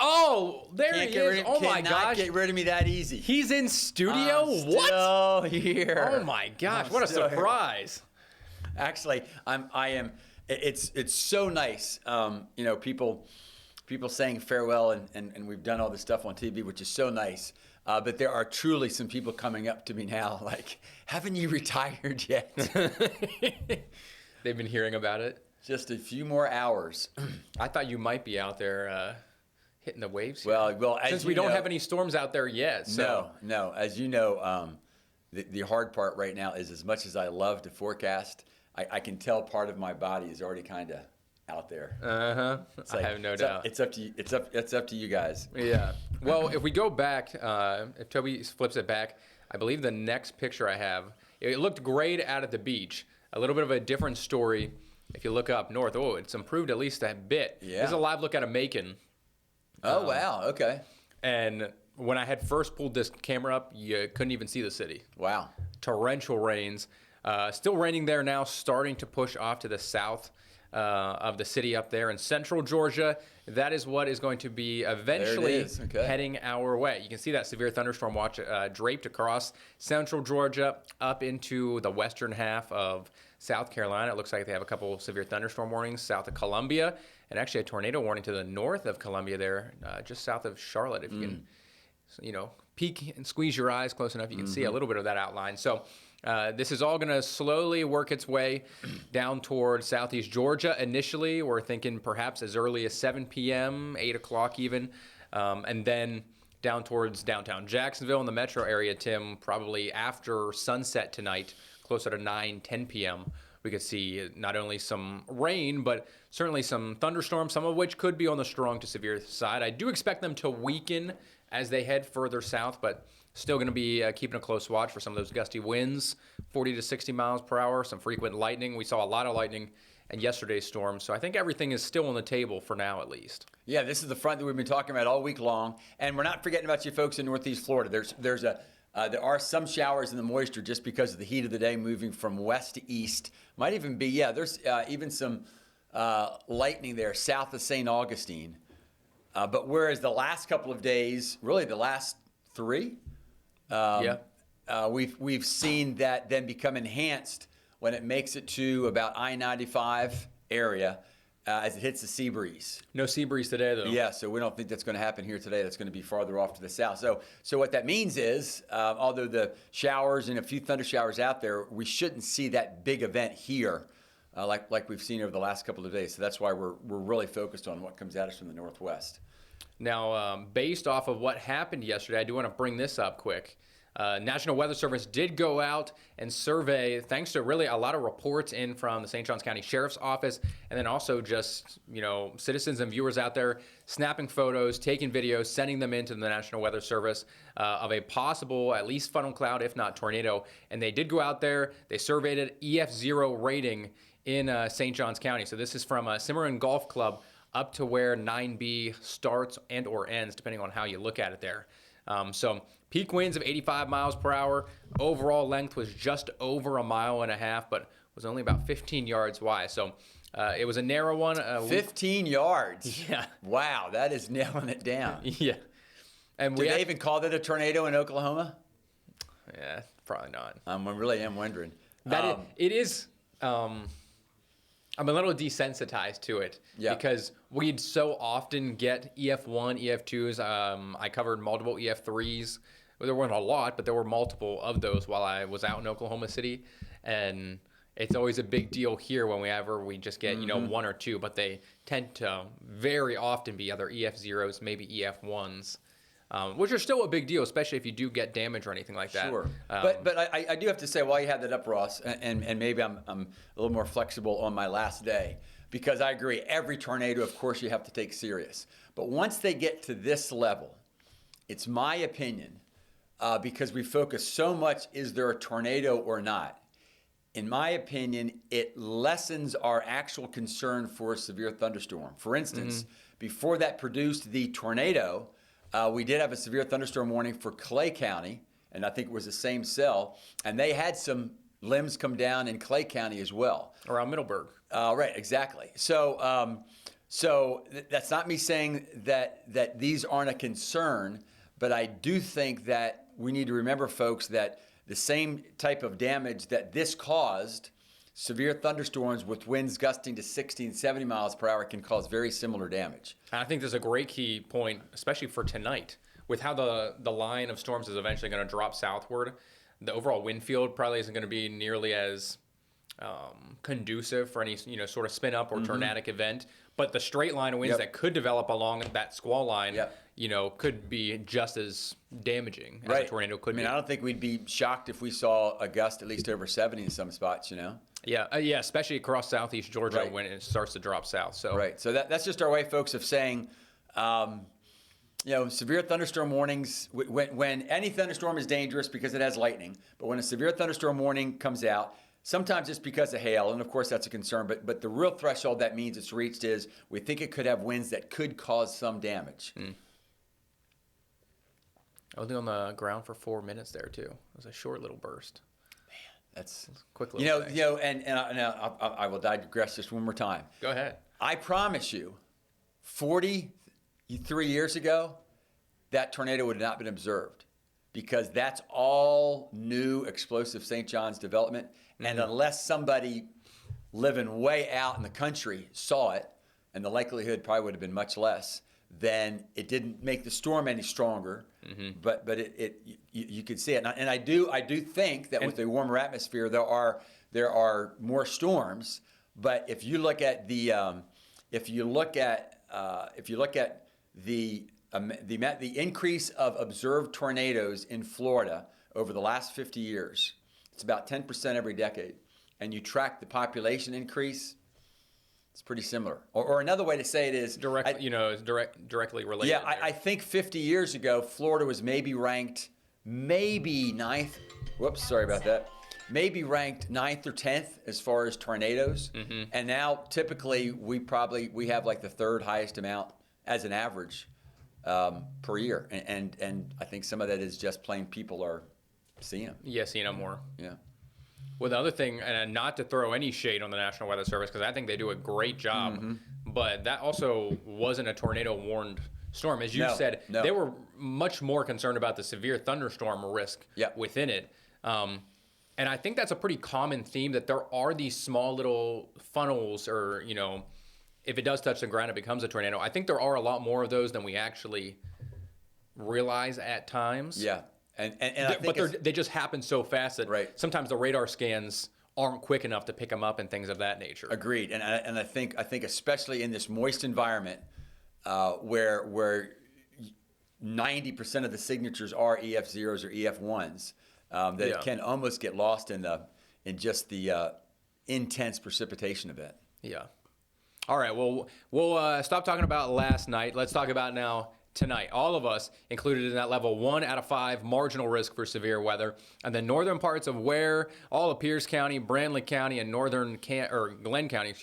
Oh, there Can't he get rid is. of, Oh my cannot gosh. get rid of me that easy. He's in studio? What? Still here. Oh my gosh, I'm what a still here. surprise. Actually, I am. It's so nice. People saying farewell, and we've done all this stuff on TV, which is so nice. But there are truly some people coming up to me now, like, haven't you retired yet? They've been hearing about it. Just a few more hours. I thought you might be out there hitting the waves here. Well, since we don't have any storms out there yet. So. No. As you know, the hard part right now is, as much as I love to forecast, I can tell part of my body is already kind of out there. I have no doubt. It's up to you. It's up to you guys. Yeah. Well, if we go back, if Toby flips it back, I believe the next picture I have, it looked great out at the beach. A little bit of a different story. If you look up north, it's improved at least a bit. Yeah. This is a live look out of Macon. Oh, wow. Okay. And when I had first pulled this camera up, you couldn't even see the city. Wow. Torrential rains. Still raining there now, starting to push off to the south of the city up there in central Georgia. That is what is going to be eventually heading our way. You can see that severe thunderstorm watch draped across central Georgia up into the western half of South Carolina. It looks like they have a couple severe thunderstorm warnings south of Columbia, and actually a tornado warning to the north of Columbia there, just south of Charlotte. If you can, peek and squeeze your eyes close enough, you can see a little bit of that outline. So this is all going to slowly work its way down toward southeast Georgia. Initially, we're thinking perhaps as early as 7 p.m., 8 o'clock even, and then down towards downtown Jacksonville in the metro area, Tim, probably after sunset tonight, closer to 9, 10 p.m., we could see not only some rain, but certainly some thunderstorms, some of which could be on the strong to severe side. I do expect them to weaken as they head further south, but still going to be keeping a close watch for some of those gusty winds, 40 to 60 miles per hour, some frequent lightning. We saw a lot of lightning in yesterday's storm, so I think everything is still on the table for now at least. Yeah, this is the front that we've been talking about all week long, and we're not forgetting about you folks in Northeast Florida. There are some showers in the moisture just because of the heat of the day moving from west to east. Might even be, there's even some lightning there south of St. Augustine. But whereas the last couple of days, really the last 3, we've seen that then become enhanced when it makes it to about I-95 area as it hits the sea breeze. No sea breeze today, though. Yeah, so we don't think that's going to happen here today. That's going to be farther off to the south. So what that means is, although the showers and a few thunder showers out there, we shouldn't see that big event here like we've seen over the last couple of days. So that's why we're really focused on what comes at us from the northwest. Now, based off of what happened yesterday, I do want to bring this up quick. National Weather Service did go out and survey, thanks to really a lot of reports in from the St. Johns County Sheriff's Office, and then also just, citizens and viewers out there snapping photos, taking videos, sending them into the National Weather Service of a possible, at least funnel cloud, if not tornado. And they did go out there, they surveyed it, EF0 rating in St. Johns County. So this is from Cimarron Golf Club up to where 9B starts and or ends, depending on how you look at it there. So peak winds of 85 miles per hour. Overall length was just over 1.5 miles, but was only about 15 yards wide. So it was a narrow one. 15 yards? Yeah. Wow, that is nailing it down. Yeah. And Did they even call that a tornado in Oklahoma? Yeah, probably not. I really am wondering. It is... I'm a little desensitized to it because we'd so often get EF1, EF2s. I covered multiple EF3s. Well, there weren't a lot, but there were multiple of those while I was out in Oklahoma City. And it's always a big deal here when we just get, 1 or 2, but they tend to very often be either EF0s, maybe EF1s. Which are still a big deal, especially if you do get damage or anything like that. Sure. But I do have to say, while you have that up, Ross, and maybe I'm a little more flexible on my last day, because I agree, every tornado, of course, you have to take serious. But once they get to this level, it's my opinion, because we focus so much, is there a tornado or not? In my opinion, it lessens our actual concern for a severe thunderstorm. For instance, before that produced the tornado, we did have a severe thunderstorm warning for Clay County, and I think it was the same cell, and they had some limbs come down in Clay County as well. Around Middleburg. Right, exactly. So So that's not me saying that these aren't a concern, but I do think that we need to remember, folks, that the same type of damage that this caused, severe thunderstorms with winds gusting to 60 and 70 miles per hour, can cause very similar damage. I think there's a great key point, especially for tonight, with how the line of storms is eventually going to drop southward. The overall wind field probably isn't going to be nearly as conducive for any sort of spin up or tornadic event, but the straight line of winds that could develop along that squall line, could be just as damaging as a tornado could be. I don't think we'd be shocked if we saw a gust at least over 70 in some spots. Yeah, especially across southeast Georgia when it starts to drop south. So so that's just our way, folks, of saying, severe thunderstorm warnings. When any thunderstorm is dangerous because it has lightning, but when a severe thunderstorm warning comes out, sometimes it's because of hail, and of course that's a concern, but the real threshold that means it's reached is we think it could have winds that could cause some damage. Only on the ground for 4 minutes there too. It was a short little burst. Man, that's quick little thing. I will digress just one more time. Go ahead. I promise you, 43 years ago, that tornado would have not been observed, because that's all new explosive St. John's development. And unless somebody living way out in the country saw it, and the likelihood probably would have been much less, then it didn't make the storm any stronger. But you could see it. And I do think that with the warmer atmosphere, there are more storms. But if you look at the increase of observed tornadoes in Florida over the last 50 years, it's about 10% every decade. And you track the population increase, it's pretty similar. Or another way to say it is directly related. Yeah, I think 50 years ago, Florida was maybe ranked ninth. Whoops, sorry about that. Maybe ranked 9th or 10th as far as tornadoes. And now typically we have like the third highest amount as an average per year. And I think some of that is just plain people are seeing them. Yeah, seeing them more. Yeah. Well, the other thing, and not to throw any shade on the National Weather Service, because I think they do a great job, but that also wasn't a tornado-warned storm. As you said, they were much more concerned about the severe thunderstorm risk within it. And I think that's a pretty common theme, that there are these small little funnels, or, if it does touch the ground, it becomes a tornado. I think there are a lot more of those than we actually realize at times. Yeah. And I think they just happen so fast that sometimes the radar scans aren't quick enough to pick them up and things of that nature. Agreed. And I think especially in this moist environment where 90% of the signatures are EF0s or EF1s, that can almost get lost in just the intense precipitation event. Yeah. All right. Well, we'll stop talking about last night. Let's talk about now tonight. All of us included in that level 1 out of 5 marginal risk for severe weather. And the northern parts of all of Pierce County, Brandley County, and Glenn County,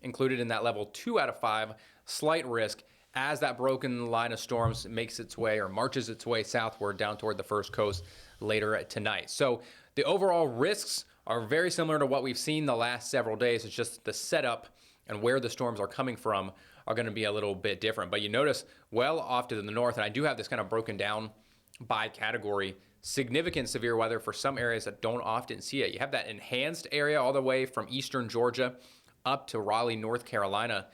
included in that level 2 out of 5 slight risk, as that broken line of storms makes its way or marches its way southward down toward the first coast later tonight. So the overall risks are very similar to what we've seen the last several days. It's just the setup and where the storms are coming from are going to be a little bit different. But you notice well off to the north, and I do have this kind of broken down by category, significant severe weather for some areas that don't often see it. You have that enhanced area all the way from eastern Georgia up to Raleigh, North Carolina.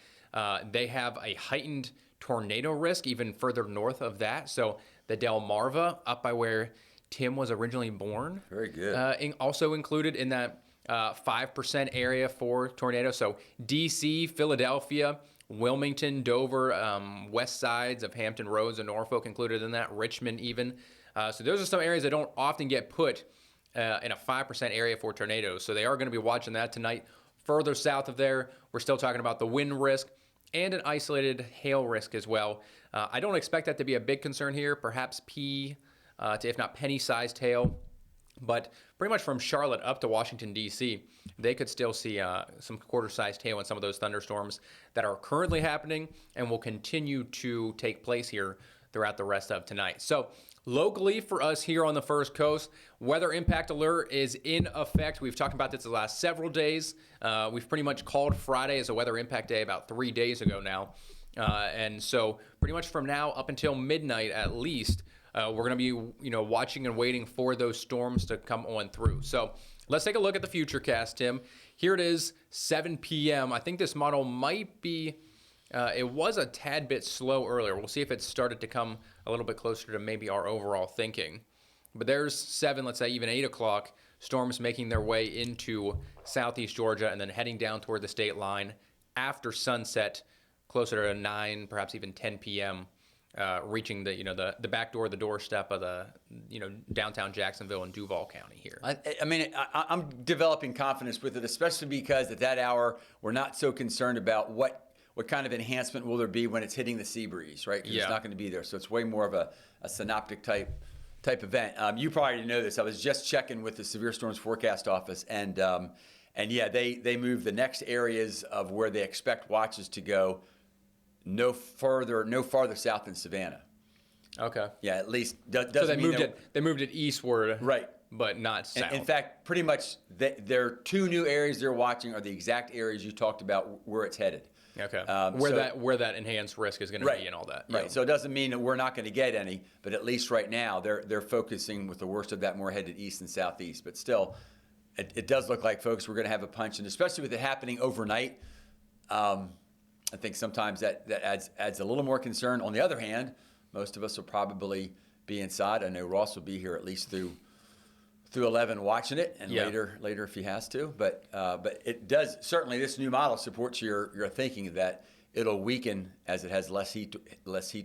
They have a heightened tornado risk even further north of that. So the Delmarva, up by where Tim was originally born. Very good. Also included in that 5% area for tornadoes. So D.C., Philadelphia, Wilmington, Dover, west sides of Hampton Roads and Norfolk included in that, Richmond even. So those are some areas that don't often get put in a 5% area for tornadoes. So they are going to be watching that tonight. Further south of there, we're still talking about the wind risk and an isolated hail risk as well. I don't expect that to be a big concern here, perhaps to if not penny-sized hail. But pretty much from Charlotte up to Washington, D.C., they could still see some quarter-sized hail in some of those thunderstorms that are currently happening and will continue to take place here throughout the rest of tonight. So Locally, for us here on the First Coast, weather impact alert is in effect. We've talked about this the last several days. We've pretty much called Friday as a weather impact day about 3 days ago now. And so pretty much from now up until midnight at least, we're going to be, watching and waiting for those storms to come on through. So let's take a look at the Futurecast, Tim. Here it is, 7 p.m. I think this model might be, it was a tad bit slow earlier. We'll see if it started to come a little bit closer to maybe our overall thinking. But there's 7, let's say even 8 o'clock, storms making their way into southeast Georgia and then heading down toward the state line after sunset, closer to 9, perhaps even 10 p.m., reaching the back door, the doorstep of the downtown Jacksonville and Duval County here. I'm developing confidence with it, especially because at that hour we're not so concerned about what kind of enhancement will there be when it's hitting the sea breeze, right? Because it's not going to be there, so it's way more of a synoptic type event. You probably didn't know this. I was just checking with the Severe Storms Forecast Office, and yeah, they moved the next areas of where they expect watches to go no farther south than Savannah. Okay. Yeah, at least doesn't so mean they moved it eastward, right? But not south. In fact, pretty much their 2 new areas they're watching are the exact areas you talked about where it's headed. Okay. Where that enhanced risk is going to be and all that. Right. Yeah. So it doesn't mean that we're not going to get any, but at least right now they're focusing with the worst of that more headed east and southeast. But still, it does look like, folks, we're going to have a punch, and especially with it happening overnight, I think sometimes that adds a little more concern. On the other hand, most of us will probably be inside. I know Ross will be here at least through 11 watching it, and later if he has to. But it does, certainly this new model supports your thinking that it'll weaken as it has less heat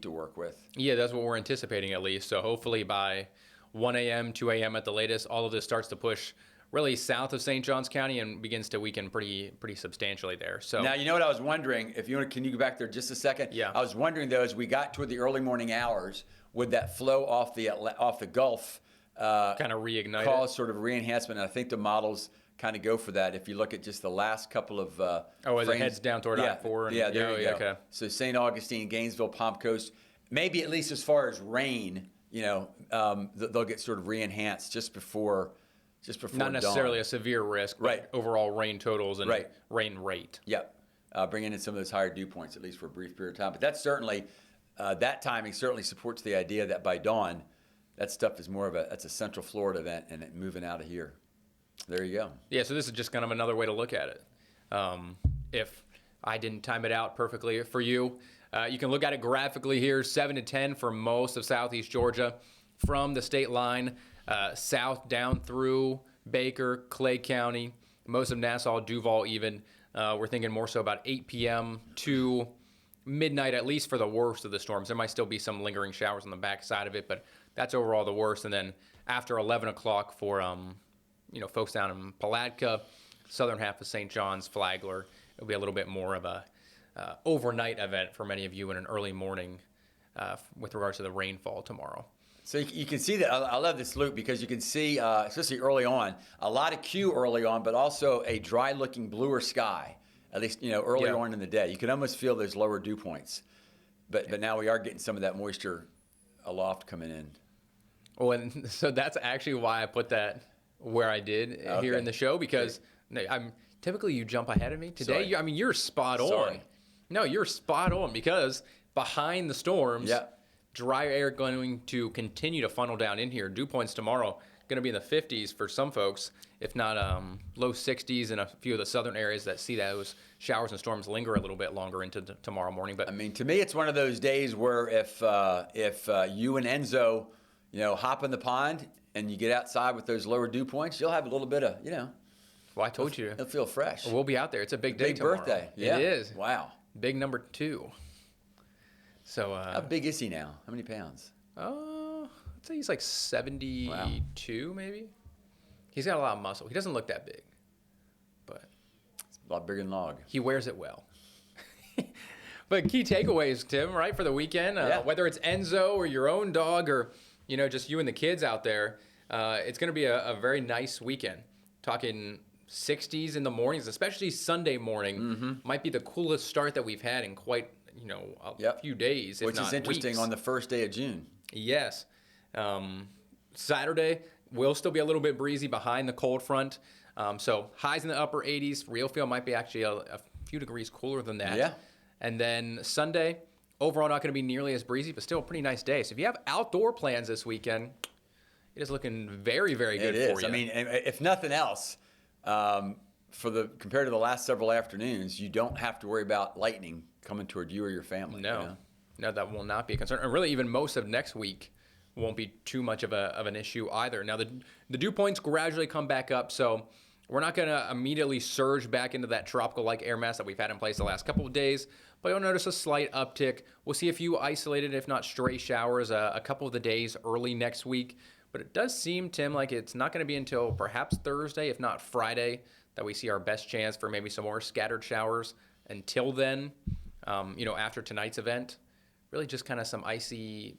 to work with. Yeah, that's what we're anticipating at least. So hopefully by 1 a.m., 2 a.m. at the latest, all of this starts to push really south of St. Johns County and begins to weaken pretty substantially there. So now, you know what I was wondering, can you go back there just a second? Yeah. I was wondering though, as we got toward the early morning hours, would that flow off the Gulf kind of reignite cause sort of re-enhancement? And I think the models kind of go for that. If you look at just the last couple of as it heads down toward I-4. Yeah, there you go. Okay. So St. Augustine, Gainesville, Palm Coast, maybe at least as far as rain, they'll get sort of re-enhanced just before not necessarily dawn. A severe risk, but right. Overall rain totals and right. rain rate. Yep. Bringing in some of those higher dew points, at least for a brief period of time. But that's certainly, that timing certainly supports the idea that by dawn, that stuff is that's a Central Florida event and it moving out of here. There you go. Yeah, so this is just kind of another way to look at it. If I didn't time it out perfectly for you, you can look at it graphically here, 7 to 10 for most of southeast Georgia. From the state line, south down through Baker, Clay County, most of Nassau, Duval even. We're thinking more so about 8 p.m. to midnight, at least for the worst of the storms. There might still be some lingering showers on the back side of it, but that's overall the worst. And then after 11 o'clock for folks down in Palatka, southern half of St. John's, Flagler, it'll be a little bit more of a overnight event for many of you in an early morning with regards to the rainfall tomorrow. So you can see that. I love this loop because you can see, especially early on, a lot of Q early on, but also a dry-looking bluer sky, at least early on in the day. You can almost feel those lower dew points. But now we are getting some of that moisture aloft coming in. Well, and so that's actually why I put that where I did here in the show, because I'm typically you jump ahead of me. Today, you're spot on. Sorry. No, you're spot on because behind the storms, dry air going to continue to funnel down in here. Dew points tomorrow going to be in the 50s for some folks, if not low 60s in a few of the southern areas that see those showers and storms linger a little bit longer into tomorrow morning. But to me, it's one of those days where if you and Enzo, hop in the pond and you get outside with those lower dew points, you'll have a little bit of, Well, I told you. It'll feel fresh. We'll be out there. It's a big day tomorrow. Big birthday. Yeah. It is. Wow. Big number 2. So how big is he now? How many pounds? I'd say he's like 72, maybe. He's got a lot of muscle. He doesn't look that big, but it's a lot bigger than Log. He wears it well. But key takeaways, Tim, right, for the weekend, whether it's Enzo or your own dog or, just you and the kids out there, it's going to be a very nice weekend. Talking 60s in the mornings, especially Sunday morning, might be the coolest start that we've had in quite, a few days, if Which not is interesting weeks. On the first day of June. Yes. Saturday will still be a little bit breezy behind the cold front. So highs in the upper 80s. Real feel might be actually a few degrees cooler than that. Yeah. And then Sunday, overall not going to be nearly as breezy, but still a pretty nice day. So if you have outdoor plans this weekend, it is looking very, very good for you. I mean, if nothing else, compared to the last several afternoons, you don't have to worry about lightning coming toward you or your family. No, you know? No, that will not be a concern. And really, even most of next week won't be too much of an issue either. Now, the dew points gradually come back up, so we're not going to immediately surge back into that tropical-like air mass that we've had in place the last couple of days, but you'll notice a slight uptick. We'll see a few isolated, if not stray showers, a couple of the days early next week. But it does seem, Tim, like it's not going to be until perhaps Thursday, if not Friday, that we see our best chance for maybe some more scattered showers. Until then, after tonight's event, really just kind of some icy,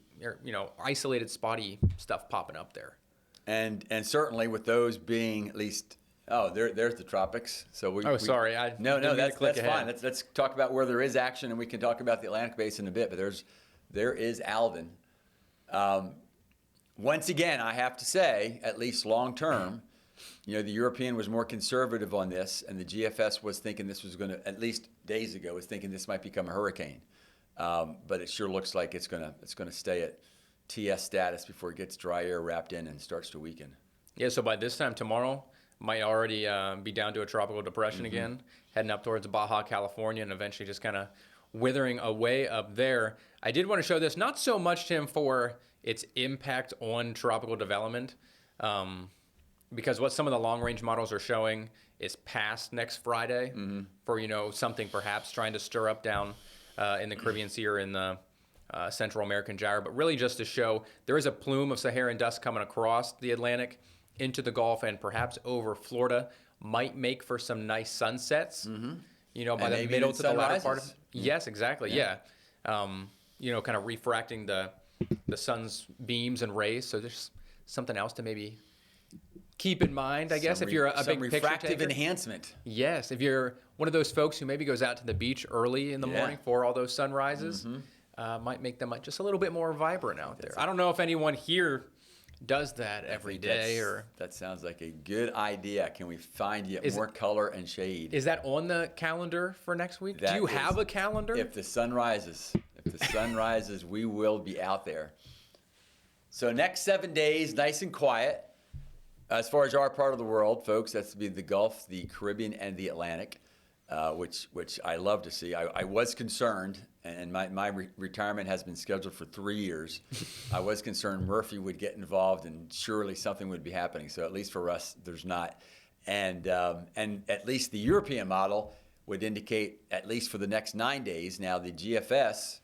isolated spotty stuff popping up there. And certainly with those being at least, there's the tropics. So sorry, that's fine. Let's talk about where there is action, and we can talk about the Atlantic Basin in a bit. But there is Alvin. Once again, I have to say, at least long term, the European was more conservative on this, and the GFS was thinking this was going to, at least days ago, was thinking this might become a hurricane. But it sure looks like it's going to stay at TS status before it gets dry air wrapped in and starts to weaken. Yeah, so by this time tomorrow, might already be down to a tropical depression again, heading up towards Baja California, and eventually just kind of withering away up there. I did want to show this, not so much, Tim, for its impact on tropical development, because what some of the long-range models are showing is past next Friday for, something perhaps trying to stir up down in the Caribbean Sea or in the Central American gyre, but really just to show there is a plume of Saharan dust coming across the Atlantic into the Gulf and perhaps over Florida, might make for some nice sunsets, by the middle to the latter part of it. Yes, exactly, yeah. Kind of refracting the sun's beams and rays, so there's something else to maybe keep in mind, I guess, if you're a big refractive enhancement. Yes, if you're one of those folks who maybe goes out to the beach early in the morning for all those sunrises, might make them just a little bit more vibrant out there. I don't know if anyone here does that every day. That sounds like a good idea. Can we find yet more color and shade? Is that on the calendar for next week? Do you have a calendar? If the sun rises, we will be out there. So next 7 days, nice and quiet. As far as our part of the world, folks, that's to be the Gulf, the Caribbean, and the Atlantic, which I love to see. I was concerned, and my retirement has been scheduled for 3 years. I was concerned Murphy would get involved, and surely something would be happening. So at least for us, there's not. And at least the European model would indicate, at least for the next 9 days, now the GFS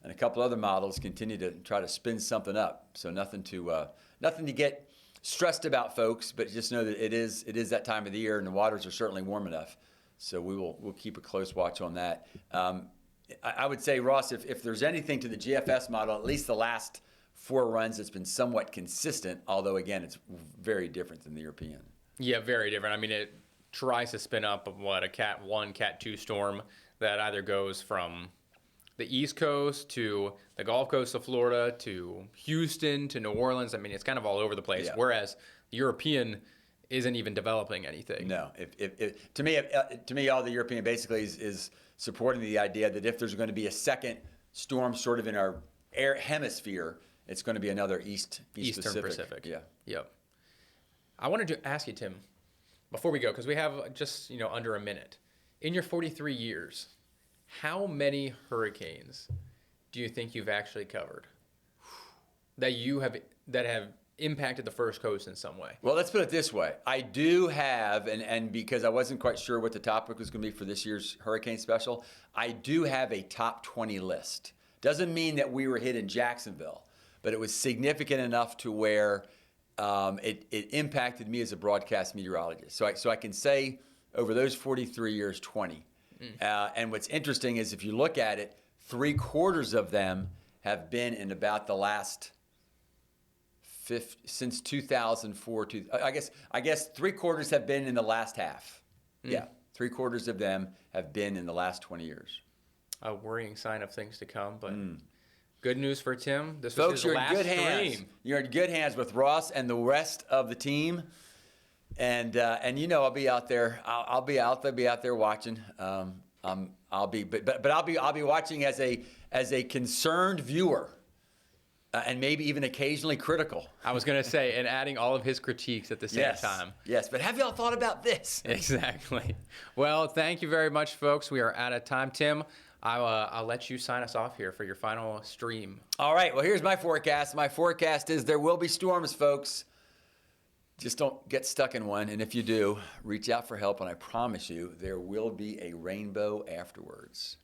and a couple other models continue to try to spin something up. So nothing to get stressed about, folks, but just know that it is that time of the year, and the waters are certainly warm enough. So we'll keep a close watch on that. I would say, Ross, if there's anything to the GFS model, at least the last 4 runs, it's been somewhat consistent, although, again, it's very different than the European. Yeah, very different. I mean, it tries to spin up a Cat 1, Cat 2 storm that either goes from the East Coast to the Gulf Coast of Florida to Houston to New Orleans. I mean, it's kind of all over the place, whereas the European isn't even developing anything. No. To me, all the European basically is supporting the idea that if there's going to be a second storm sort of in our air hemisphere, it's going to be another Eastern Pacific. Yeah. Yep. I wanted to ask you, Tim, before we go, because we have just under a minute. In your 43 years, how many hurricanes do you think you've actually covered that have impacted the First Coast in some way? Well, let's put it this way. I do have, and because I wasn't quite sure what the topic was going to be for this year's hurricane special, I do have a top 20 list. Doesn't mean that we were hit in Jacksonville, but it was significant enough to where it impacted me as a broadcast meteorologist. So I can say over those 43 years, 20. And what's interesting is if you look at it, 3/4 of them have been in about the last since 2004. I guess 3/4 have been in the last half. Yeah, 3/4 of them have been in the last 20 years. A worrying sign of things to come, but good news for Tim. This Folks, was his you're last in good hands. stream. You're in good hands with Ross and the rest of the team. And I'll be out there. I'll be out there watching. I'll be watching as a concerned viewer, and maybe even occasionally critical. I was going to say, and adding all of his critiques at the same time. Yes, but have y'all thought about this? Exactly. Well, thank you very much, folks. We are out of time. Tim, I'll let you sign us off here for your final stream. All right. Well, here's my forecast. My forecast is there will be storms, folks. Just don't get stuck in one. And if you do, reach out for help. And I promise you, there will be a rainbow afterwards.